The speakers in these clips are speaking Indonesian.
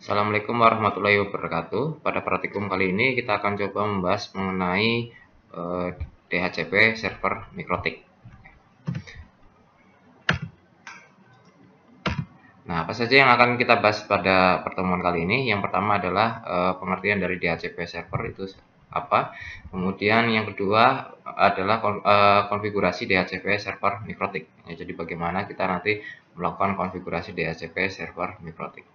Assalamualaikum warahmatullahi wabarakatuh. Pada praktikum kali ini kita akan coba membahas mengenai DHCP server Mikrotik. Nah, apa saja yang akan kita bahas pada pertemuan kali ini? Yang pertama adalah pengertian dari DHCP server itu apa. Kemudian yang kedua adalah konfigurasi DHCP server Mikrotik. Ya, jadi bagaimana kita nanti melakukan konfigurasi DHCP server Mikrotik.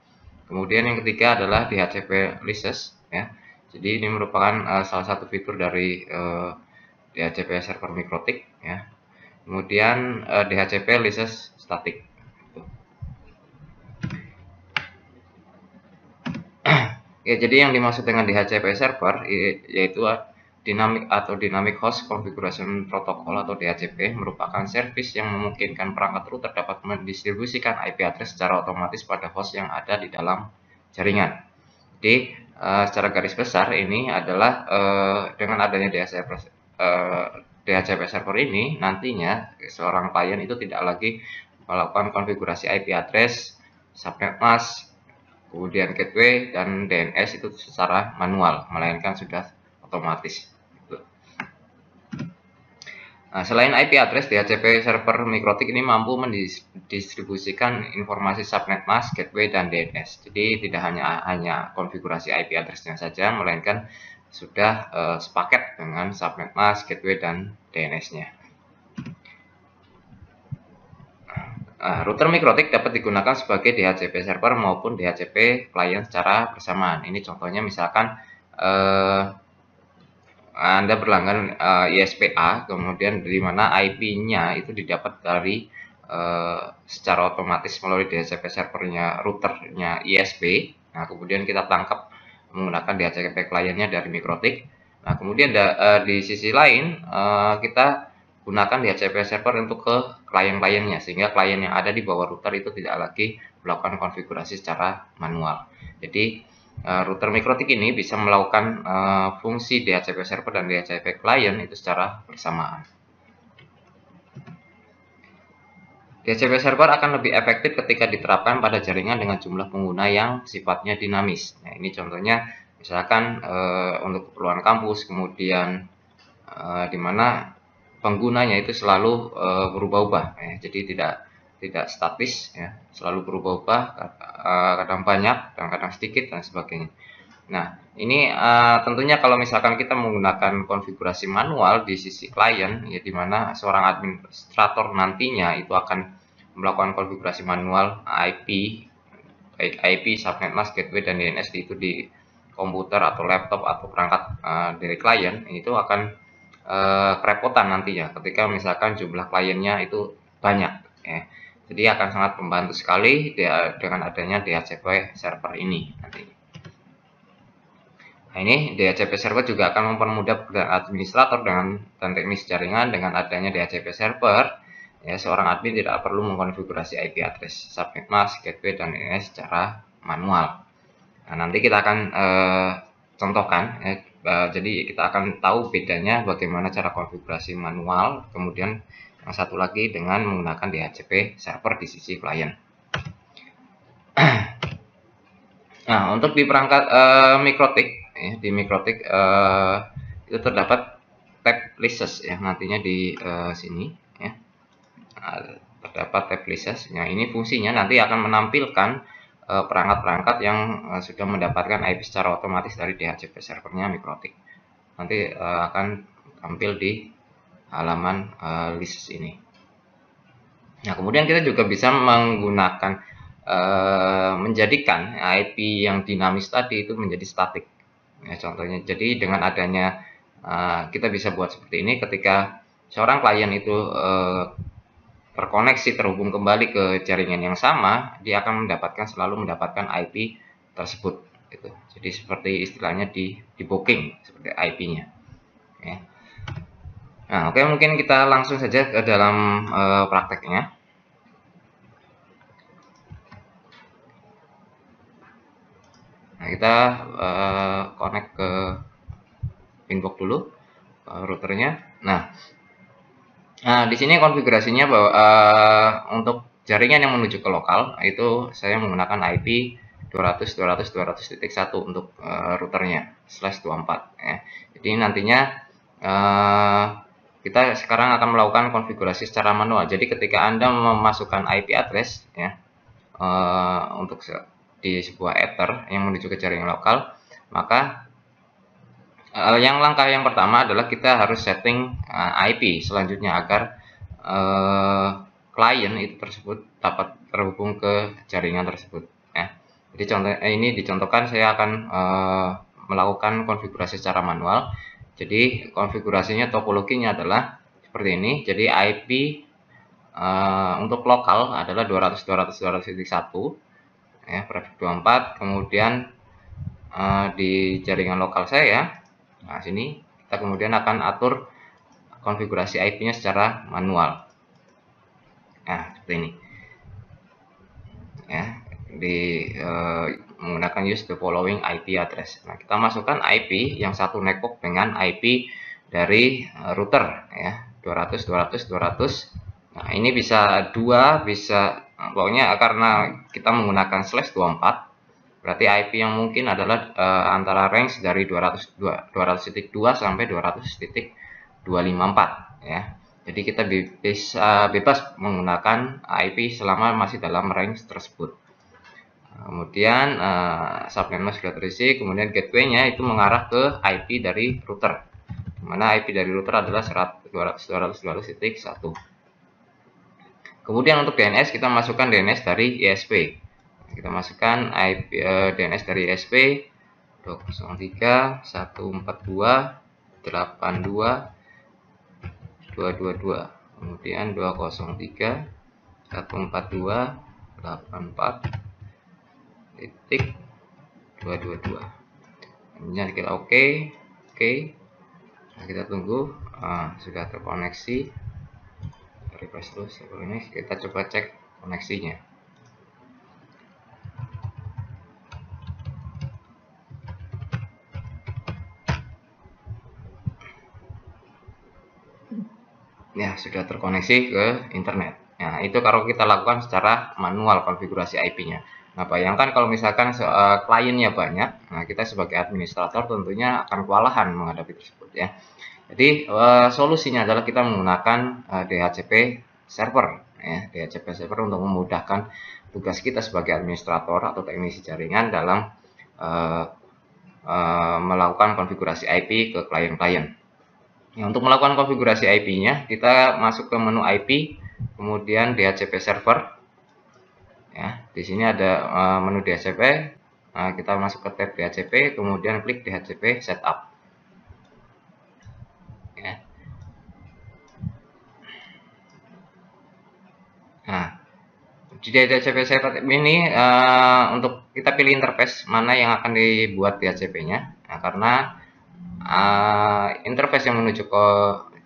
Kemudian yang ketiga adalah DHCP Leases, ya. Jadi ini merupakan salah satu fitur dari DHCP server Mikrotik, ya. Kemudian DHCP Leases Static. Ya, jadi yang dimaksud dengan DHCP server yaitu Dynamic Host Configuration Protocol atau DHCP merupakan service yang memungkinkan perangkat router dapat mendistribusikan IP address secara otomatis pada host yang ada di dalam jaringan. Jadi secara garis besar ini adalah dengan adanya DHCP server ini nantinya seorang klien itu tidak lagi melakukan konfigurasi IP address, subnet mask, kemudian gateway dan DNS itu secara manual, melainkan sudah otomatis. Nah, selain IP address, DHCP server Mikrotik ini mampu mendistribusikan informasi subnet mask, gateway, dan DNS. Jadi tidak hanya konfigurasi IP address-nya saja, melainkan sudah sepaket dengan subnet mask, gateway, dan DNS-nya. Router Mikrotik dapat digunakan sebagai DHCP server maupun DHCP client secara bersamaan. Ini contohnya misalkan Anda berlangganan ISP-A, kemudian dari mana IP-nya itu didapat dari secara otomatis melalui DHCP servernya routernya ISP. Nah, kemudian kita tangkap menggunakan DHCP client-nya dari Mikrotik. Nah, kemudian di sisi lain kita gunakan DHCP server untuk ke klien-kliennya, sehingga klien yang ada di bawah router itu tidak lagi melakukan konfigurasi secara manual. Jadi router Mikrotik ini bisa melakukan fungsi DHCP server dan DHCP client itu secara bersamaan. DHCP server akan lebih efektif ketika diterapkan pada jaringan dengan jumlah pengguna yang sifatnya dinamis. Nah, ini contohnya misalkan untuk keperluan kampus, kemudian di mana penggunanya itu selalu berubah-ubah, ya. Jadi tidak statis, ya, selalu berubah-ubah, kadang banyak, kadang sedikit dan sebagainya. Nah, ini tentunya kalau misalkan kita menggunakan konfigurasi manual di sisi klien, ya, di mana seorang administrator nantinya itu akan melakukan konfigurasi manual IP, baik IP, subnet mask, gateway, dan DNS itu di komputer atau laptop atau perangkat dari klien, itu akan kerepotan nantinya ketika misalkan jumlah kliennya itu banyak, ya. Jadi akan sangat membantu sekali dengan adanya DHCP server ini nanti. Nah, ini DHCP server juga akan mempermudah pekerjaan administrator dan teknis jaringan. Dengan adanya DHCP server, ya, seorang admin tidak perlu mengkonfigurasi IP address, subnet mask, gateway, dan DNS secara manual. Nah, nanti kita akan contohkan, ya. Jadi kita akan tahu bedanya bagaimana cara konfigurasi manual, kemudian yang satu lagi dengan menggunakan DHCP server di sisi klien. Nah, untuk di perangkat Mikrotik, ya, di Mikrotik itu terdapat tab Leases, ya, nantinya di sini, ya. Terdapat tab Leases. Nah, ini fungsinya nanti akan menampilkan perangkat-perangkat yang sudah mendapatkan IP secara otomatis dari DHCP servernya Mikrotik. Nanti akan tampil di halaman list ini. Nah, kemudian kita juga bisa menggunakan menjadikan IP yang dinamis tadi itu menjadi statik. Ya, contohnya, jadi dengan adanya kita bisa buat seperti ini ketika seorang klien itu terkoneksi, terhubung kembali ke jaringan yang sama, dia akan selalu mendapatkan IP tersebut, gitu. Jadi seperti istilahnya di booking seperti IP-nya, ya. Nah, oke, mungkin kita langsung saja ke dalam prakteknya. Nah, kita connect ke Pinbox dulu, routernya. Nah, di sini konfigurasinya bahwa untuk jaringan yang menuju ke lokal itu saya menggunakan IP 200.200.200.1 untuk routernya /24 ya. Jadi nantinya kita sekarang akan melakukan konfigurasi secara manual. Jadi ketika Anda memasukkan IP address ya untuk di sebuah ether yang menuju ke jaringan lokal, maka langkah yang pertama adalah kita harus setting IP selanjutnya agar klien itu tersebut dapat terhubung ke jaringan tersebut ya. Jadi ini dicontohkan, saya akan melakukan konfigurasi secara manual. Jadi konfigurasinya, topologinya adalah seperti ini. Jadi IP untuk lokal adalah 200.200.200.1 ya, prefix 24. Kemudian di jaringan lokal saya, nah sini kita kemudian akan atur konfigurasi IP-nya secara manual. Nah seperti ini ya, menggunakan use the following IP address. Nah, kita masukkan IP yang satu network dengan IP dari router ya, 200.200.200. Nah, ini bisa dua, bisa pokoknya karena kita menggunakan /24, berarti IP yang mungkin adalah antara range dari 200.2 sampai 200.254 ya. Jadi kita bisa bebas menggunakan IP selama masih dalam range tersebut. Kemudian subnet mask sudah terisi, kemudian gateway-nya itu mengarah ke IP dari router, dimana IP dari router adalah 200.200.200.1. Kemudian untuk DNS kita masukkan DNS dari ISP. Kita masukkan IP DNS dari ISP 203.142.82.222, kemudian 203.142.84.222. Kemudian kita oke. Nah, kita tunggu. Sudah terkoneksi. Refresh terus. Ini kita coba cek koneksinya. Ya, sudah terkoneksi ke internet. Nah, itu kalau kita lakukan secara manual konfigurasi IP-nya. Nah, bayangkan kalau misalkan kliennya banyak, nah kita sebagai administrator tentunya akan kewalahan menghadapi tersebut ya. Jadi solusinya adalah kita menggunakan DHCP server ya, DHCP server untuk memudahkan tugas kita sebagai administrator atau teknisi jaringan dalam melakukan konfigurasi IP ke klien-klien. Ya, untuk melakukan konfigurasi IP-nya, kita masuk ke menu IP, kemudian DHCP server. Ya, di sini ada menu DHCP. Nah, kita masuk ke tab DHCP, kemudian klik DHCP setup. Ya. Nah, di DHCP setup ini untuk kita pilih interface mana yang akan dibuat DHCP-nya. Nah, karena interface yang menuju ke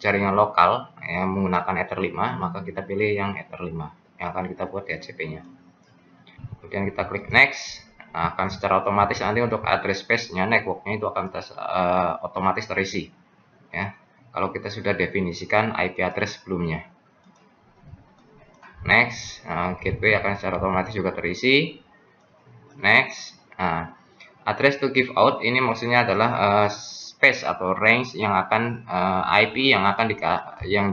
jaringan lokal yang menggunakan Ether 5, maka kita pilih yang Ether 5 yang akan kita buat DHCP-nya. Kemudian kita klik next. Nah, akan secara otomatis nanti untuk address space-nya, network-nya itu akan otomatis terisi ya, kalau kita sudah definisikan IP address sebelumnya. Next. Gateway akan secara otomatis juga terisi. Next. Address to give out ini maksudnya adalah space atau range yang akan IP yang akan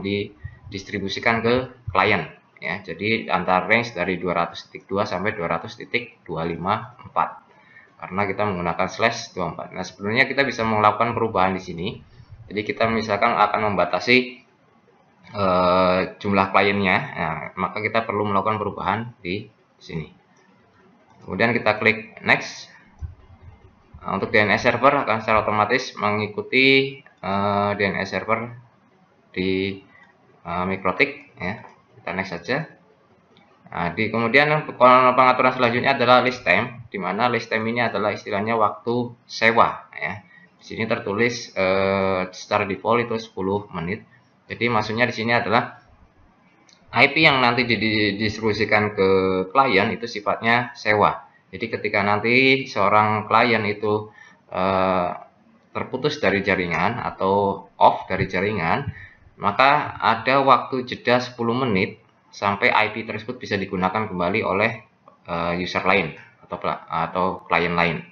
didistribusikan ke klien ya. Jadi antara range dari 200.2 sampai 200.254 karena kita menggunakan /24. Nah, sebenarnya kita bisa melakukan perubahan di sini. Jadi kita misalkan akan membatasi jumlah kliennya, nah, maka kita perlu melakukan perubahan di sini. Kemudian kita klik next. Untuk DNS server akan secara otomatis mengikuti DNS server di MikroTik ya. Kita next saja. Nah, kemudian pengaturan selanjutnya adalah list time, di mana list time ini adalah istilahnya waktu sewa ya. Di sini tertulis secara default itu 10 menit. Jadi maksudnya di sini adalah IP yang nanti didistribusikan ke klien itu sifatnya sewa. Jadi ketika nanti seorang klien itu terputus dari jaringan atau off dari jaringan, maka ada waktu jeda 10 menit sampai IP tersebut bisa digunakan kembali oleh user lain atau klien lain.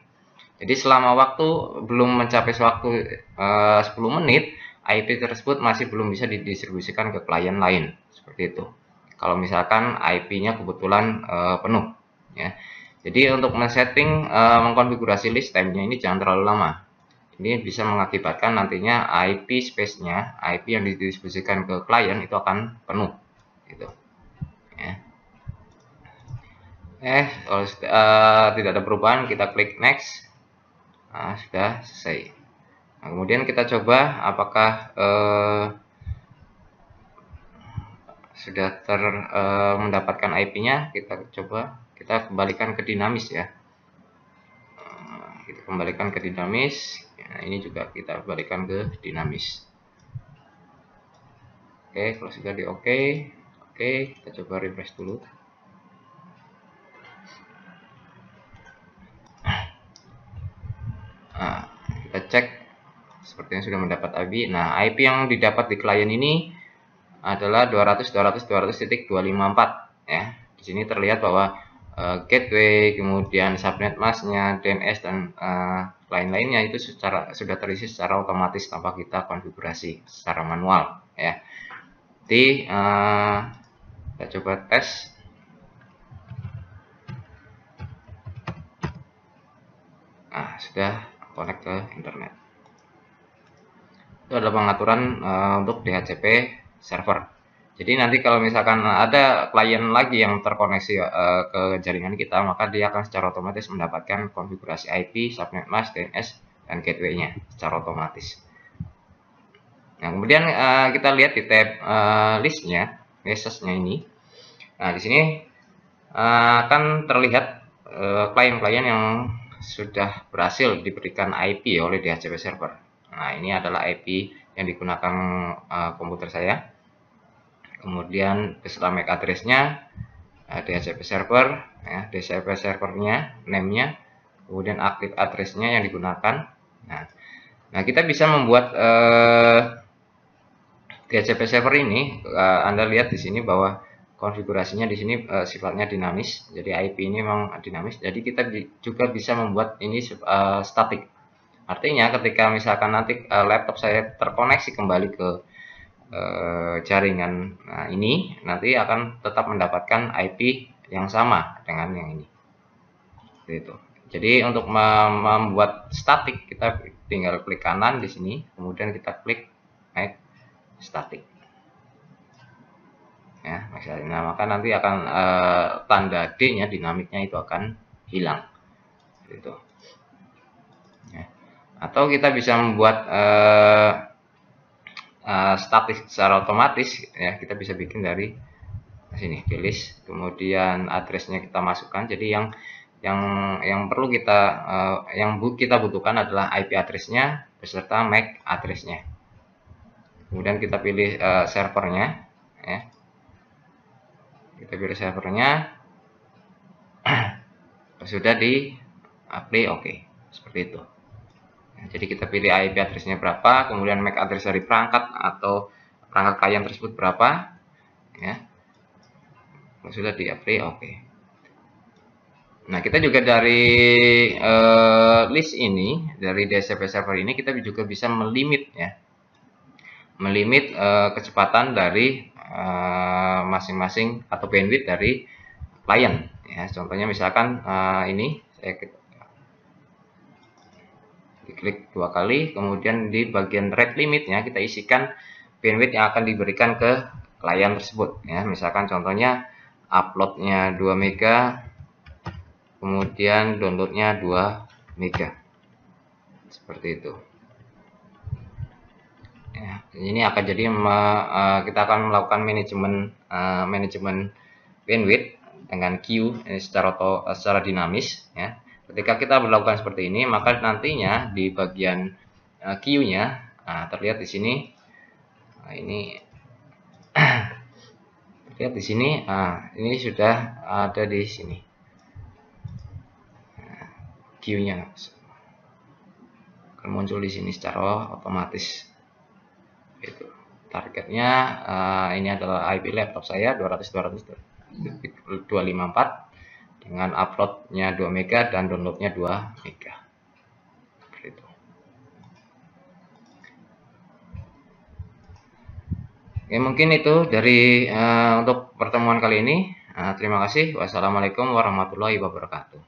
Jadi selama waktu belum mencapai waktu 10 menit, IP tersebut masih belum bisa didistribusikan ke klien lain, seperti itu. Kalau misalkan IP-nya kebetulan penuh, ya. Jadi untuk men-setting mengkonfigurasi list time-nya ini jangan terlalu lama. Ini bisa mengakibatkan nantinya IP space-nya, IP yang didistribusikan ke klien itu akan penuh, gitu. Ya. Kalau tidak ada perubahan, kita klik next. Nah, sudah selesai. Nah, kemudian kita coba apakah sudah mendapatkan IP-nya. Kita coba, kita kembalikan ke dinamis ya. Kita kembalikan ke dinamis. Nah, ini juga kita kembalikan ke dinamis. Oke, kalau sudah di oke, kita coba refresh dulu. Nah, kita cek sepertinya sudah mendapat IP. Nah, IP yang didapat di klien ini adalah 200.200.254 ya. Di sini terlihat bahwa gateway, kemudian subnet masknya, DNS dan lain-lainnya itu sudah terisi secara otomatis tanpa kita konfigurasi secara manual ya. Jadi kita coba tes. Nah, sudah connect ke internet. Itu adalah pengaturan untuk DHCP server. Jadi nanti kalau misalkan ada klien lagi yang terkoneksi ke jaringan kita, maka dia akan secara otomatis mendapatkan konfigurasi IP, subnet mask, DNS, dan gateway-nya secara otomatis. Nah, kemudian kita lihat di tab listnya, message-nya ini. Nah, di sini akan terlihat klien-klien yang sudah berhasil diberikan IP oleh DHCP server. Nah, ini adalah IP yang digunakan komputer saya. Kemudian beserta MAC address-nya, DHCP server, ya, DHCP servernya, name-nya, kemudian active address-nya yang digunakan. Nah, kita bisa membuat DHCP server ini. Anda lihat di sini bahwa konfigurasinya di sini sifatnya dinamis. Jadi IP ini memang dinamis. Jadi kita juga bisa membuat ini statik. Artinya ketika misalkan nanti laptop saya terkoneksi kembali ke jaringan ini, nanti akan tetap mendapatkan IP yang sama dengan yang ini. Gitu. Jadi untuk membuat statik, kita tinggal klik kanan di sini, kemudian kita klik make static. Ya, misalnya, maka nanti akan tanda D-nya, dinamiknya itu akan hilang. Gitu. Ya. Atau kita bisa membuat statik secara otomatis ya. Kita bisa bikin dari sini, pilih, kemudian addressnya kita masukkan. Jadi yang perlu kita kita butuhkan adalah IP addressnya beserta MAC addressnya. Kemudian kita pilih servernya ya. Kita pilih servernya. Sudah di apply oke. Seperti itu. Jadi kita pilih IP addressnya berapa, kemudian MAC address dari perangkat atau perangkat klien tersebut berapa, ya. Sudah di apply oke. Nah, kita juga dari list ini, dari DHCP server ini, kita juga bisa melimit ya, melimit kecepatan dari masing-masing atau bandwidth dari klien. Ya, contohnya misalkan ini saya diklik 2 kali, kemudian di bagian rate limitnya kita isikan bandwidth yang akan diberikan ke klien tersebut. Ya, misalkan contohnya uploadnya 2 mega, kemudian downloadnya 2 mega, seperti itu. Ya, ini akan jadi kita akan melakukan manajemen bandwidth dengan queue secara dinamis. Ya. Ketika kita melakukan seperti ini, maka nantinya di bagian queue-nya terlihat di sini. Nah, ini terlihat di sini. Ini sudah ada di sini. Queue-nya akan muncul di sini secara otomatis. Itu targetnya ini adalah IP laptop saya 200.200.254. dengan uploadnya 2 MB dan downloadnya 2 MB. Seperti itu. Oke, mungkin itu dari untuk pertemuan kali ini. Terima kasih. Wassalamualaikum warahmatullahi wabarakatuh.